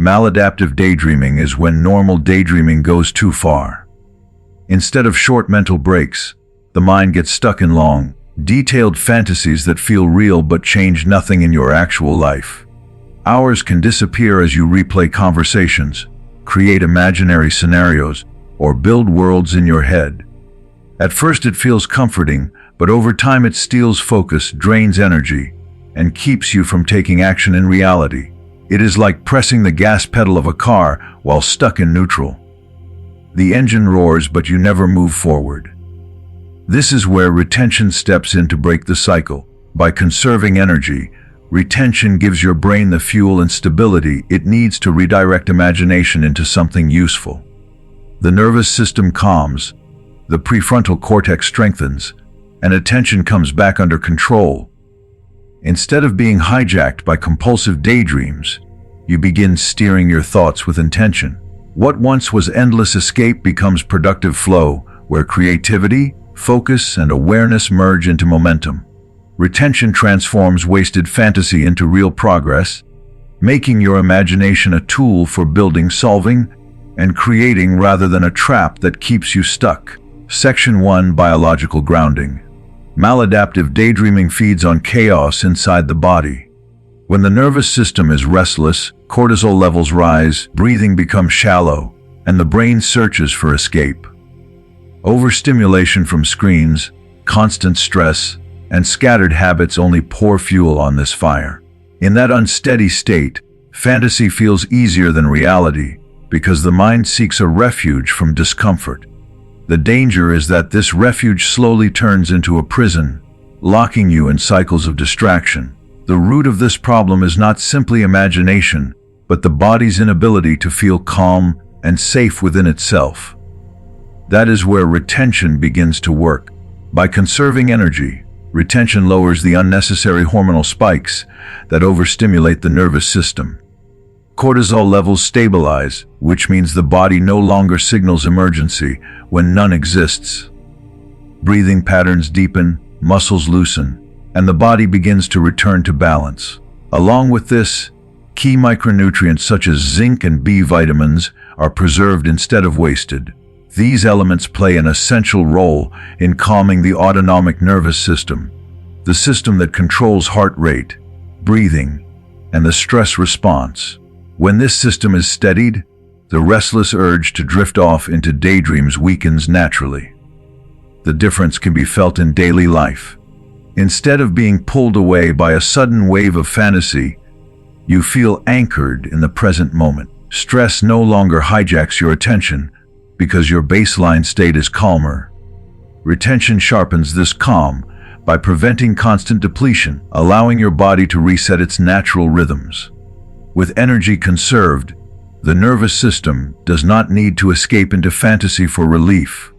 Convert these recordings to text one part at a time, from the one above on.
Maladaptive daydreaming is when normal daydreaming goes too far. Instead of short mental breaks, the mind gets stuck in long, detailed fantasies that feel real but change nothing in your actual life. Hours can disappear as you replay conversations, create imaginary scenarios, or build worlds in your head. At first it feels comforting, but over time it steals focus, drains energy, and keeps you from taking action in reality. It is like pressing the gas pedal of a car while stuck in neutral. The engine roars, but you never move forward. This is where retention steps in to break the cycle. By conserving energy, retention gives your brain the fuel and stability it needs to redirect imagination into something useful. The nervous system calms, the prefrontal cortex strengthens, and attention comes back under control. Instead of being hijacked by compulsive daydreams, you begin steering your thoughts with intention. What once was endless escape becomes productive flow, where creativity, focus, and awareness merge into momentum. Retention transforms wasted fantasy into real progress, making your imagination a tool for building, solving, and creating rather than a trap that keeps you stuck. Section 1: Biological Grounding. Maladaptive daydreaming feeds on chaos inside the body. When the nervous system is restless, cortisol levels rise, breathing becomes shallow, and the brain searches for escape. Overstimulation from screens, constant stress, and scattered habits only pour fuel on this fire. In that unsteady state, fantasy feels easier than reality because the mind seeks a refuge from discomfort. The danger is that this refuge slowly turns into a prison, locking you in cycles of distraction. The root of this problem is not simply imagination, but the body's inability to feel calm and safe within itself. That is where retention begins to work. By conserving energy, retention lowers the unnecessary hormonal spikes that overstimulate the nervous system. Cortisol levels stabilize, which means the body no longer signals emergency when none exists. Breathing patterns deepen, muscles loosen, and the body begins to return to balance. Along with this, key micronutrients such as zinc and B vitamins are preserved instead of wasted. These elements play an essential role in calming the autonomic nervous system, the system that controls heart rate, breathing, and the stress response. When this system is steadied, the restless urge to drift off into daydreams weakens naturally. The difference can be felt in daily life. Instead of being pulled away by a sudden wave of fantasy, you feel anchored in the present moment. Stress no longer hijacks your attention because your baseline state is calmer. Retention sharpens this calm by preventing constant depletion, allowing your body to reset its natural rhythms. With energy conserved, the nervous system does not need to escape into fantasy for relief.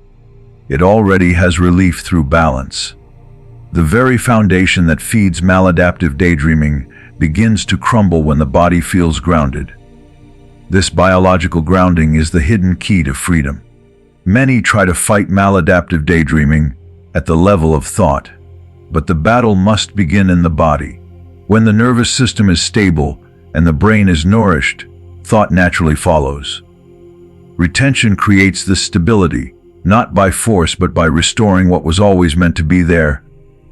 It already has relief through balance. The very foundation that feeds maladaptive daydreaming begins to crumble when the body feels grounded. This biological grounding is the hidden key to freedom. Many try to fight maladaptive daydreaming at the level of thought, but the battle must begin in the body. When the nervous system is stable and the brain is nourished, thought naturally follows. Retention creates this stability, not by force but by restoring what was always meant to be there: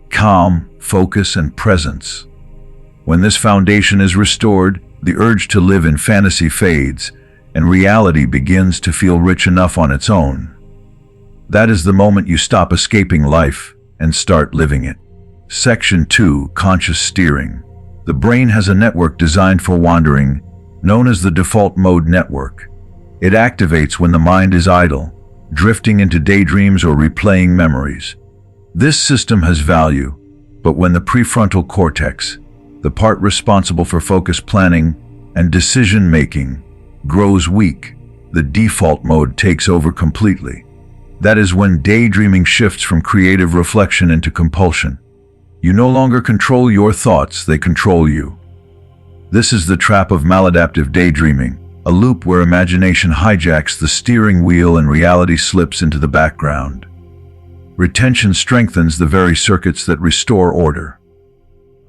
calm, focus, and presence. When this foundation is restored, the urge to live in fantasy fades, and reality begins to feel rich enough on its own. That is the moment you stop escaping life and start living it. Section 2: Conscious Steering. The brain has a network designed for wandering, known as the default mode network. It activates when the mind is idle, drifting into daydreams or replaying memories. This system has value, but when the prefrontal cortex, the part responsible for focus planning and decision-making, grows weak, the default mode takes over completely. That is when daydreaming shifts from creative reflection into compulsion. You no longer control your thoughts, they control you. This is the trap of maladaptive daydreaming, a loop where imagination hijacks the steering wheel and reality slips into the background. Retention strengthens the very circuits that restore order.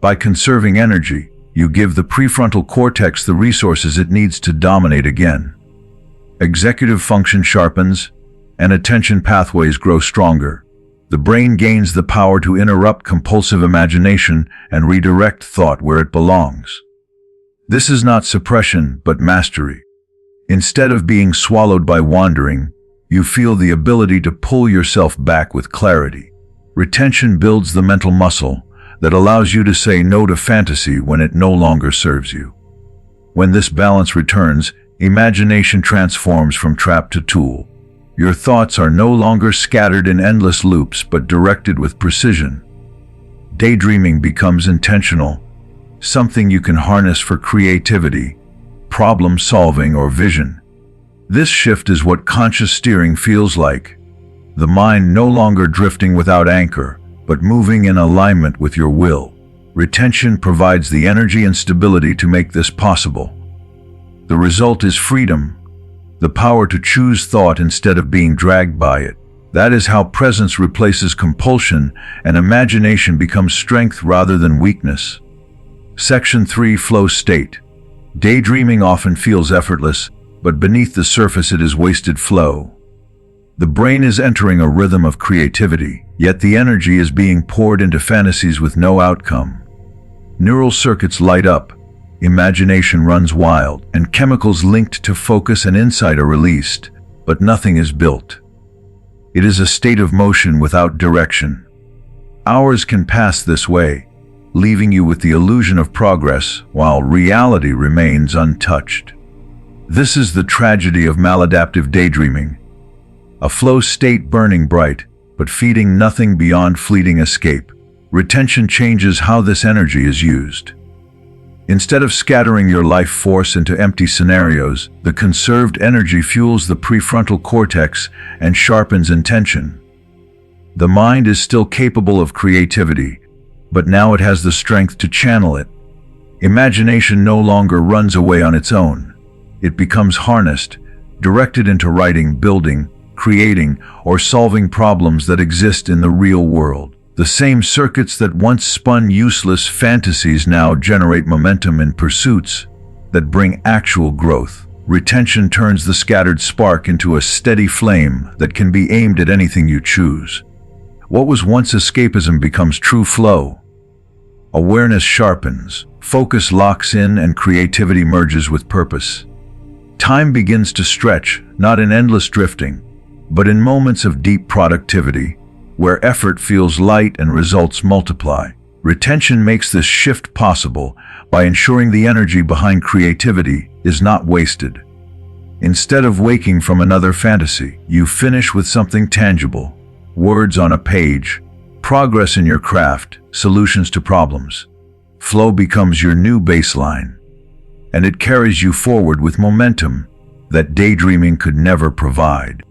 By conserving energy, You give the prefrontal cortex the resources it needs to dominate again. Executive function sharpens, and attention pathways grow stronger. The brain gains the power to interrupt compulsive imagination and redirect thought where it belongs. This is not suppression, but mastery. Instead of being swallowed by wandering, you feel the ability to pull yourself back with clarity. Retention builds the mental muscle that allows you to say no to fantasy when it no longer serves you. When this balance returns, imagination transforms from trap to tool. Your thoughts are no longer scattered in endless loops but directed with precision. Daydreaming becomes intentional, something you can harness for creativity, problem solving, or vision. This shift is what conscious steering feels like. The mind no longer drifting without anchor, but moving in alignment with your will. Retention provides the energy and stability to make this possible. The result is freedom, the power to choose thought instead of being dragged by it. That is how presence replaces compulsion and imagination becomes strength rather than weakness. Section 3: Flow State. Daydreaming often feels effortless, but beneath the surface it is wasted flow. The brain is entering a rhythm of creativity, yet the energy is being poured into fantasies with no outcome. Neural circuits light up, imagination runs wild, and chemicals linked to focus and insight are released, but nothing is built. It is a state of motion without direction. Hours can pass this way, leaving you with the illusion of progress while reality remains untouched. This is the tragedy of maladaptive daydreaming. A flow state burning bright, but feeding nothing beyond fleeting escape. Retention changes how this energy is used. Instead of scattering your life force into empty scenarios, the conserved energy fuels the prefrontal cortex and sharpens intention. The mind is still capable of creativity, but now it has the strength to channel it. Imagination no longer runs away on its own. It becomes harnessed, directed into writing, building, creating, or solving problems that exist in the real world. The same circuits that once spun useless fantasies now generate momentum in pursuits that bring actual growth. Retention turns the scattered spark into a steady flame that can be aimed at anything you choose. What was once escapism becomes true flow. Awareness sharpens, focus locks in, and creativity merges with purpose. Time begins to stretch, not in endless drifting, but in moments of deep productivity, where effort feels light and results multiply. Retention makes this shift possible by ensuring the energy behind creativity is not wasted. Instead of waking from another fantasy, you finish with something tangible: words on a page, progress in your craft, solutions to problems. Flow becomes your new baseline, and it carries you forward with momentum that daydreaming could never provide.